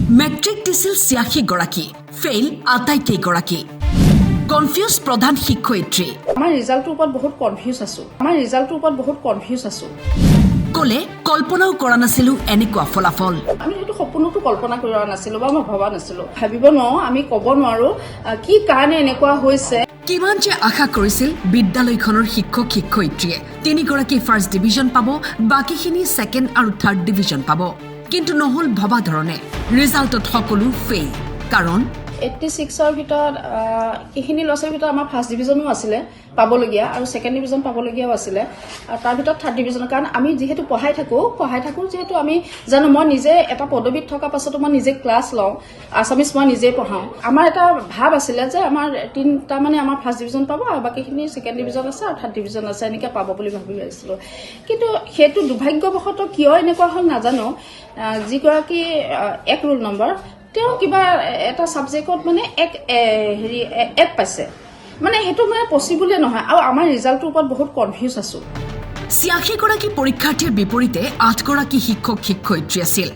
Matric দিছিল ৮৬ গৰাকী, fail আটাইকেইগৰাকী। কনফিউজ প্ৰধান শিক্ষয়িত্ৰী। আমাৰ ৰিজাল্টৰ ওপৰত বহুত কনফিউজ আছো। কলে কল্পনাও কৰা নাছিলো এনেকুৱা ফলাফল। আমি সেইটো সপোনতো কল্পনা কৰা নাছিলো বা মই ভবা নাছিলো। ভাবিব নোৱাৰো, আমি ক'ব নোৱাৰো কি কাৰণে এনেকুৱা হৈছে। কিমান যে আশা কৰিছিল বিদ্যালয়খনৰ শিক্ষক শিক্ষয়িত্ৰীয়ে। ৩ গৰাকী ফাৰ্ষ্ট ডিভিজন পাব, বাকীখিনি ছেকেণ্ড আৰু থাৰ্ড ডিভিজন পাব। কিন্তু নহল ভবা ধৰণে। ৰিজাল্টত সকলো ফেইল। কাৰণ 86ৰ ভিতৰত এইখিনি ল'ৰা ছোৱালীৰ ভিতৰত আমাৰ ফাৰ্ষ্ট ডিভিজনো আছিলে পাবলগীয়া, আৰু ছেকেণ্ড ডিভিজন পাবলগীয়াও আছিলে, আৰু তাৰ ভিতৰত থাৰ্ড ডিভিজন। কাৰণ আমি যিহেতু পঢ়াই থাকোঁ যিহেতু আমি জানো, মই নিজে এটা পদবীত থকা পাছতো মই নিজে ক্লাছ লওঁ, আছামিজ মই নিজেই পঢ়াওঁ। আমাৰ এটা ভাৱ আছিলে যে আমাৰ 3টা মানে আমাৰ ফাৰ্ষ্ট ডিভিজন পাব, আৰু বাকীখিনি ছেকেণ্ড ডিভিজন আছে আৰু থাৰ্ড ডিভিজন আছে, এনেকৈ পাব বুলি ভাবি আহিছিলোঁ। কিন্তু সেইটো দুৰ্ভাগ্যবশতঃ কিয় এনেকুৱা হ'ল নাজানো। যিগৰাকী 1 ৰোল নম্বৰ, তেওঁ কিবা এটা ছাবজেক্টত মানে এক পাইছে, মানে সেইটো মানে পচিবলে নহয়। আৰু আমাৰ ৰিজাল্টৰ ওপৰত বহুত কনফিউজ আছো। ৮৬ গৰাকী পৰীক্ষাৰ্থীৰ বিপৰীতে 8 গৰাকী শিক্ষক শিক্ষয়িত্ৰী আছিল।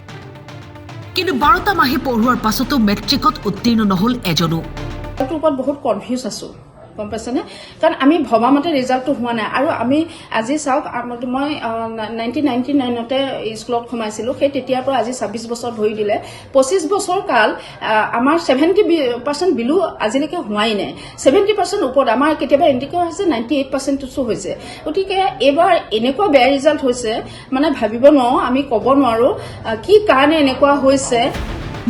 কিন্তু 12টা মাহে পঢ়োৱাৰ পাছতো মেট্ৰিকত উত্তীৰ্ণ নহল এজনো। ৰিজাল্টৰ ওপৰত বহুত কনফিউজ আছো, গম পাইছেনে? কাৰণ আমি ভবা মতে ৰিজাল্টটো হোৱা নাই। আৰু আমি আজি চাওক, মই 1999তে স্কুলত সোমাইছিলোঁ। সেই তেতিয়াৰ পৰা আজি 26 বছৰ ধৰি দিলে 25 বছৰ কাল আমাৰ 70% বিলো আজিলৈকে হোৱাই নাই। 70% ওপৰত আমাৰ কেতিয়াবা এনেকুৱা হৈছে 98% হৈছে। গতিকে এইবাৰ এনেকুৱা বেয়া ৰিজাল্ট হৈছে, মানে ভাবিব নোৱাৰো, আমি ক'ব নোৱাৰো কি কাৰণে এনেকুৱা হৈছে।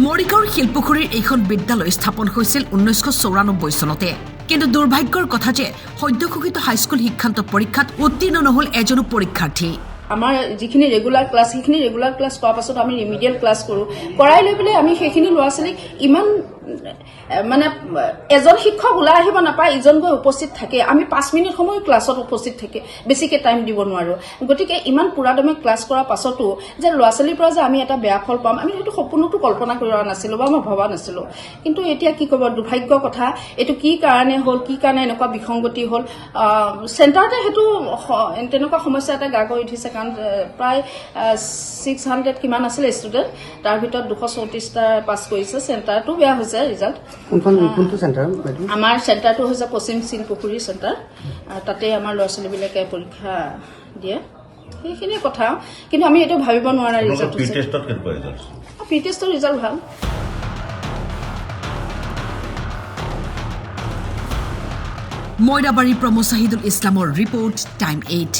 মৰিগাঁৱৰ শিলপুখুৰীৰ এইখন বিদ্যালয় স্থাপন হৈছিল 1994 চনতে। কিন্তু দুৰ্ভাগ্যৰ কথা যে সদ্য ঘোষিত হাইস্কুল শিক্ষান্ত পৰীক্ষাত উত্তীৰ্ণ নহল এজনো পৰীক্ষাৰ্থী। আমাৰ যিখিনি ৰেগুলাৰ ক্লাছ, সেইখিনি ৰেগুলাৰ ক্লাছ কৰাৰ পাছত আমি ৰিমিডিয়েল ক্লাছ কৰোঁ। কৰাই লৈ পেলাই আমি সেইখিনি ল'ৰা ছোৱালীক ইমান মানে এজন শিক্ষক ওলাই আহিব নাপায়, ইজন গৈ উপস্থিত থাকে। আমি 5 মিনিট সময় ক্লাছত উপস্থিত থাকে, বেছিকৈ টাইম দিব নোৱাৰোঁ। গতিকে ইমান পুৰাদমে ক্লাছ কৰাৰ পাছতো যে ল'ৰা ছোৱালীৰ পৰা যে আমি এটা বেয়া ফল পাম, আমি সেইটো সপোনতো কল্পনা কৰা নাছিলোঁ বা মই ভবা নাছিলোঁ। কিন্তু এতিয়া কি ক'ব, দুৰ্ভাগ্য কথা। এইটো কি কাৰণে হ'ল, কি কাৰণে এনেকুৱা বিসংগতি হ'ল। চেণ্টাৰতে সেইটো তেনেকুৱা সমস্যা এটা গা কৰি উঠিছে। কাৰণ প্ৰায় 600 কিমান আছিলে ষ্টুডেণ্ট, তাৰ ভিতৰত 234টা পাছ কৰিছে। চেণ্টাৰটো বেয়া হৈছে ৰিজাল্ট। আমাৰ চেণ্টাৰটো হৈছে পশ্চিম শিলপুখুৰী চেণ্টাৰ। তাতে আমাৰ ল'ৰা ছোৱালীবিলাকে পৰীক্ষা দিয়ে, সেইখিনিয়ে কথা। কিন্তু আমি এইটো ভাবিব নোৱাৰা ৰিজাল্ট। প্ৰি টেষ্টৰ ৰিজাল্ট ভাল। মইৰাবাৰীৰ পৰা মুজাহিদুল ইছলামৰ ৰিপৰ্ট, টাইম 8।